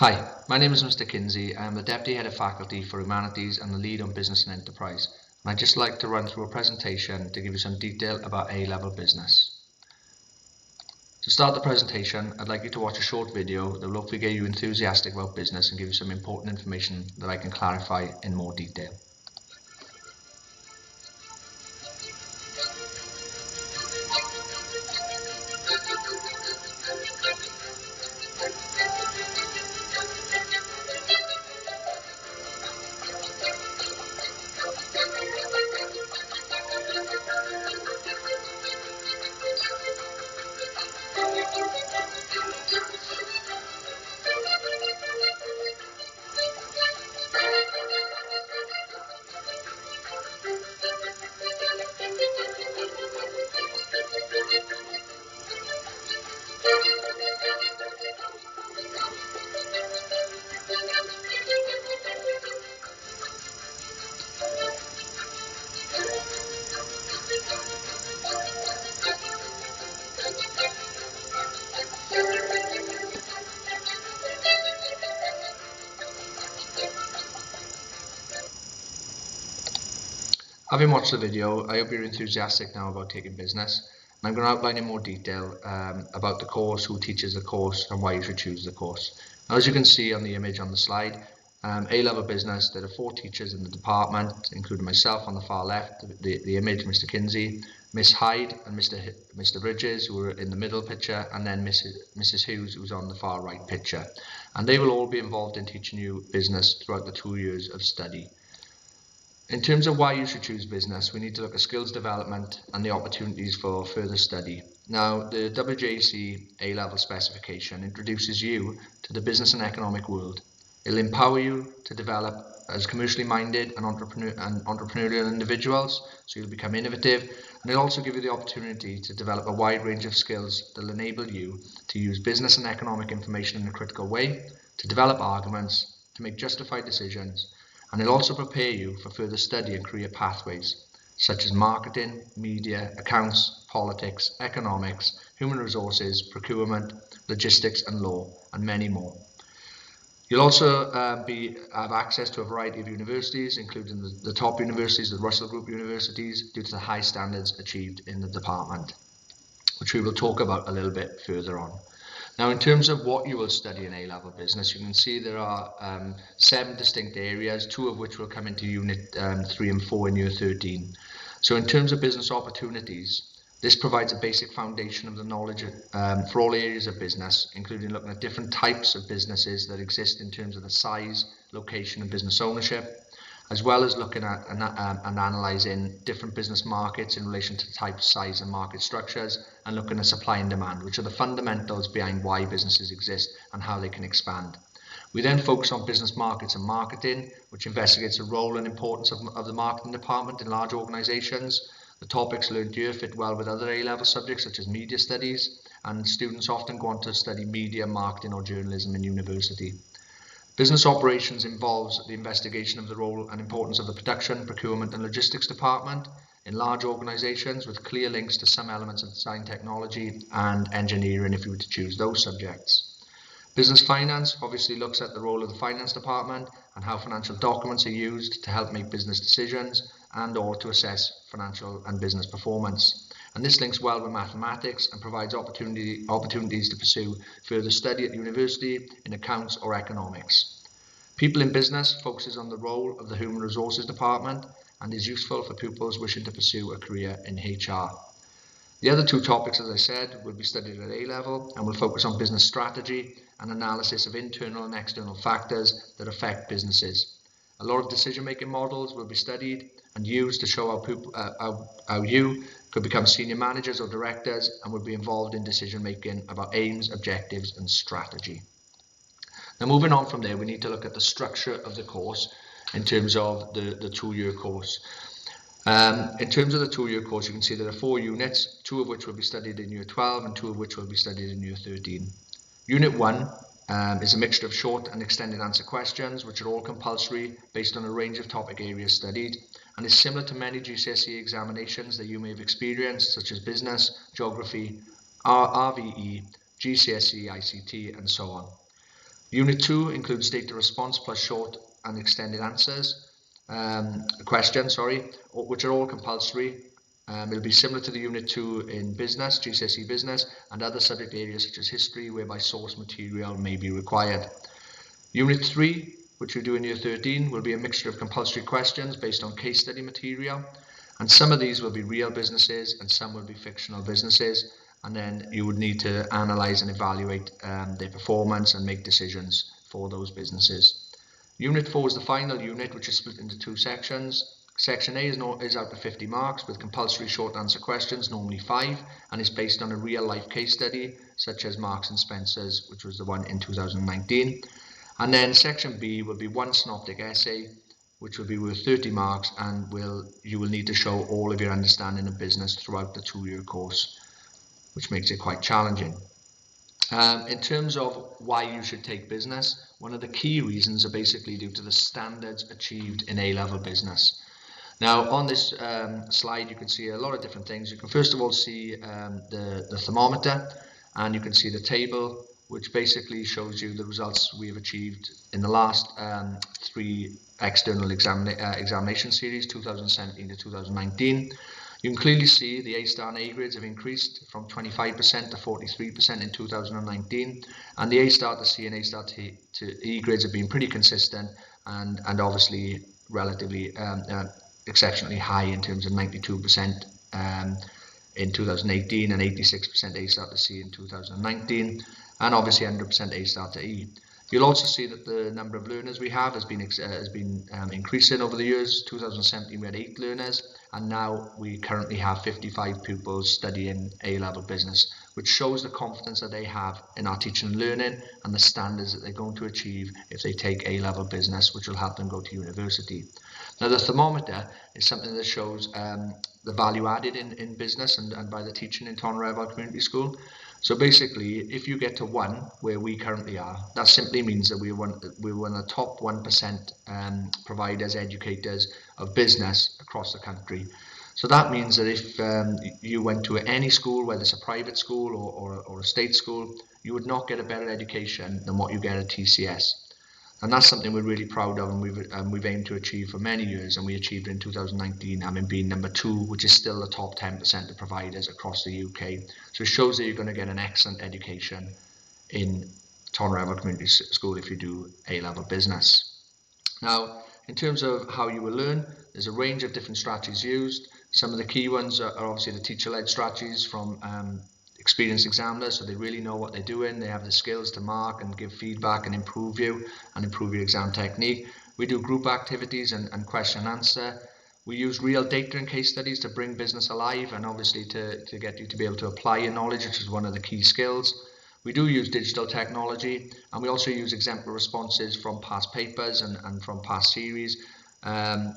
Hi, my name is Mr. Kinsey. I am the Deputy Head of Faculty for Humanities and the Lead on Business and Enterprise. And I'd just like to run through a presentation to give you some detail about A-Level Business. To start the presentation, I'd like you to watch a short video that will hopefully get you enthusiastic about business and give you some important information that I can clarify in more detail. Having watched the video, I hope you're enthusiastic now about taking business. And I'm going to outline in more detail about the course, who teaches the course, and why you should choose the course. Now, as you can see on the image on the slide, A-Level Business, there are 4 teachers in the department, including myself on the far left, the image, Mr. Kinsey, Miss Hyde and Mr. Bridges, who are in the middle picture, and then Mrs. Hughes, who's on the far right picture. And they will all be involved in teaching you business throughout the 2 years of study. In terms of why you should choose business, we need to look at skills development and the opportunities for further study. Now, the WJC A-Level specification introduces you to the business and economic world. It'll empower you to develop as commercially minded and entrepreneurial individuals, so you'll become innovative, and it'll also give you the opportunity to develop a wide range of skills that will enable you to use business and economic information in a critical way, to develop arguments, to make justified decisions, and it'll also prepare you for further study and career pathways, such as marketing, media, accounts, politics, economics, human resources, procurement, logistics and law, and many more. You'll also have access to a variety of universities, including the top universities, the Russell Group universities, due to the high standards achieved in the department, which we will talk about a little bit further on. Now, in terms of what you will study in A-Level Business, you can see there are 7 distinct areas, 2 of which will come into Unit 3 and 4 in Year 13. So in terms of business opportunities, this provides a basic foundation of the knowledge for all areas of business, including looking at different types of businesses that exist in terms of the size, location and business ownership, as well as looking at and analysing different business markets in relation to type, size and market structures, and looking at supply and demand, which are the fundamentals behind why businesses exist and how they can expand. We then focus on business markets and marketing, which investigates the role and importance of the marketing department in large organisations. The topics learned here fit well with other A-level subjects such as media studies, and students often go on to study media, marketing or journalism in university. Business operations involves the investigation of the role and importance of the production, procurement and logistics department in large organisations, with clear links to some elements of design, technology and engineering if you were to choose those subjects. Business finance obviously looks at the role of the finance department and how financial documents are used to help make business decisions and or to assess financial and business performance. And this links well with mathematics and provides opportunities to pursue further study at university in accounts or economics. People in business focuses on the role of the human resources department and is useful for pupils wishing to pursue a career in HR. The other 2 topics, as I said, will be studied at A-Level and will focus on business strategy and analysis of internal and external factors that affect businesses. A lot of decision-making models will be studied and used to show how you could become senior managers or directors and will be involved in decision-making about aims, objectives and strategy. Now, moving on from there, we need to look at the structure of the course in terms of the 2-year course. In terms of the 2-year course, you can see there are 4 units, 2 of which will be studied in Year 12 and 2 of which will be studied in Year 13. Unit 1 is a mixture of short and extended answer questions, which are all compulsory based on a range of topic areas studied, and is similar to many GCSE examinations that you may have experienced, such as business, geography, RVE, GCSE, ICT, and so on. Unit 2 includes data response plus short and extended answers, questions, which are all compulsory. It'll be similar to the Unit 2 in business, GCSE business, and other subject areas such as history, whereby source material may be required. Unit 3, which we do in Year 13, will be a mixture of compulsory questions based on case study material, and some of these will be real businesses and some will be fictional businesses, and then you would need to analyse and evaluate their performance and make decisions for those businesses. Unit 4 is the final unit, which is split into 2 sections. Section A is out of 50 marks with compulsory short answer questions, normally 5, and is based on a real life case study such as Marks and Spencer's, which was the one in 2019. And then section B will be 1 synoptic essay, which will be worth 30 marks, and you will need to show all of your understanding of business throughout the 2-year course, which makes it quite challenging. In terms of why you should take business, one of the key reasons are basically due to the standards achieved in A-level business. Now on this slide you can see a lot of different things. You can first of all see the thermometer, and you can see the table, which basically shows you the results we have achieved in the last 3 external examination series, 2017 to 2019. You can clearly see the A-star and A grades have increased from 25% to 43% in 2019, and the A-star to C and A-star to E grades have been pretty consistent and obviously relatively exceptionally high in terms of 92% in 2018 and 86% A-star to C in 2019, and obviously 100% A-star to E. You'll also see that the number of learners we have has been increasing over the years. 2017 we had 8 learners, and now we currently have 55 pupils studying A-level business, which shows the confidence that they have in our teaching and learning and the standards that they're going to achieve if they take A-level business, which will help them go to university. Now the thermometer is something that shows the value added in business and by the teaching in Tonreval Community School. So basically, if you get to 1, where we currently are, that simply means that we're one of the top 1% providers, educators of business across the country. So that means that if you went to any school, whether it's a private school or a state school, you would not get a better education than what you get at TCS. And that's something we're really proud of, and we've aimed to achieve for many years, and we achieved in 2019, having been number 2, which is still the top 10% of providers across the UK. So it shows that you're going to get an excellent education in Tonreval Community School if you do A-level business. Now, in terms of how you will learn, there's a range of different strategies used. Some of the key ones are obviously the teacher-led strategies from experienced examiners, so they really know what they're doing. They have the skills to mark and give feedback and improve your exam technique. We do group activities and question and answer. We use real data and case studies to bring business alive, and obviously to get you to be able to apply your knowledge, which is one of the key skills. We do use digital technology, and we also use exemplar responses from past papers and from past series,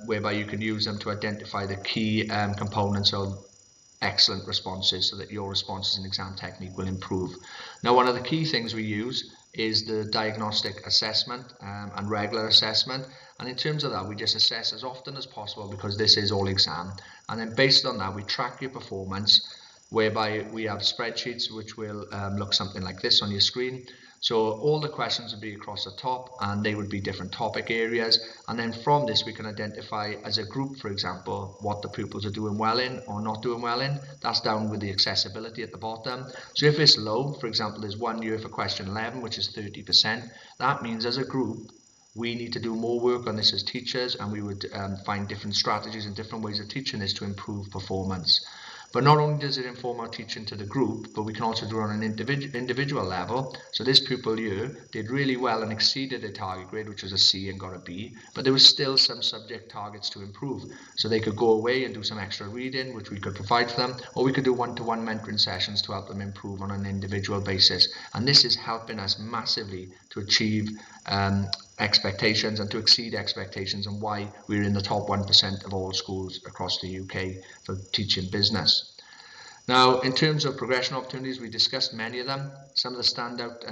whereby you can use them to identify the key components of excellent responses so that your responses and exam technique will improve. Now, one of the key things we use is the diagnostic assessment and regular assessment, and in terms of that we just assess as often as possible because this is all exam, and then based on that we track your performance, whereby we have spreadsheets which will look something like this on your screen. So all the questions would be across the top, and they would be different topic areas, and then from this we can identify as a group, for example, what the pupils are doing well in or not doing well in. That's down with the accessibility at the bottom. So if it's low, for example, there's 1 year for question 11, which is 30%, that means as a group we need to do more work on this as teachers, and we would find different strategies and different ways of teaching this to improve performance. But not only does it inform our teaching to the group, but we can also do it on an individual level. So this pupil here did really well and exceeded their target grade, which was a C, and got a B, but there was still some subject targets to improve. So they could go away and do some extra reading, which we could provide for them, or we could do one-to-one mentoring sessions to help them improve on an individual basis. And this is helping us massively to achieve expectations and to exceed expectations, and why we're in the top 1% of all schools across the UK for teaching business. Now, in terms of progression opportunities, we discussed many of them. Some of the standout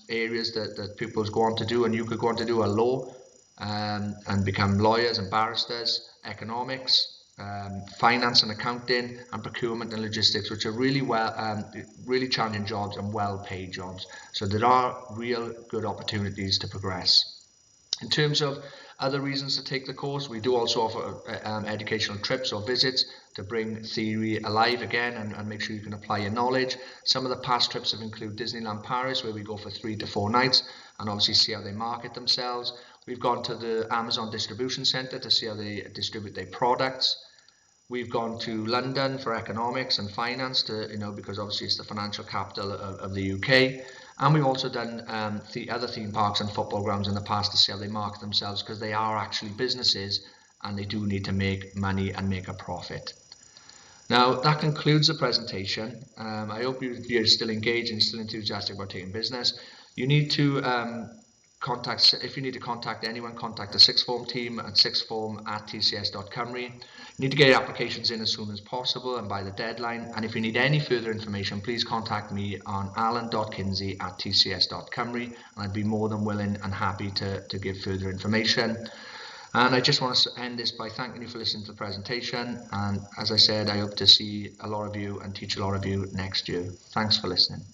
areas that pupils go on to do, and you could go on to do, are law and become lawyers and barristers, economics, finance and accounting, and procurement and logistics, which are really challenging jobs and well-paid jobs. So there are real good opportunities to progress. In terms of other reasons to take the course, we do also offer educational trips or visits to bring theory alive again and make sure you can apply your knowledge. Some of the past trips have included Disneyland Paris, where we go for 3 to 4 nights and obviously see how they market themselves. We've gone to the Amazon distribution centre to see how they distribute their products. We've gone to London for economics and finance because obviously it's the financial capital of the UK. And we've also done the other theme parks and football grounds in the past to see how they market themselves, because they are actually businesses and they do need to make money and make a profit. Now, that concludes the presentation. I hope you're still engaged and still enthusiastic about taking business. You need to if you need to contact anyone, contact the sixth form team at sixthform@tcs.cymru. You need to get your applications in as soon as possible and by the deadline. And if you need any further information, please contact me on alan.kinsey@tcs.cymru, and I'd be more than willing and happy to give further information. And I just want to end this by thanking you for listening to the presentation. And as I said, I hope to see a lot of you and teach a lot of you next year. Thanks for listening.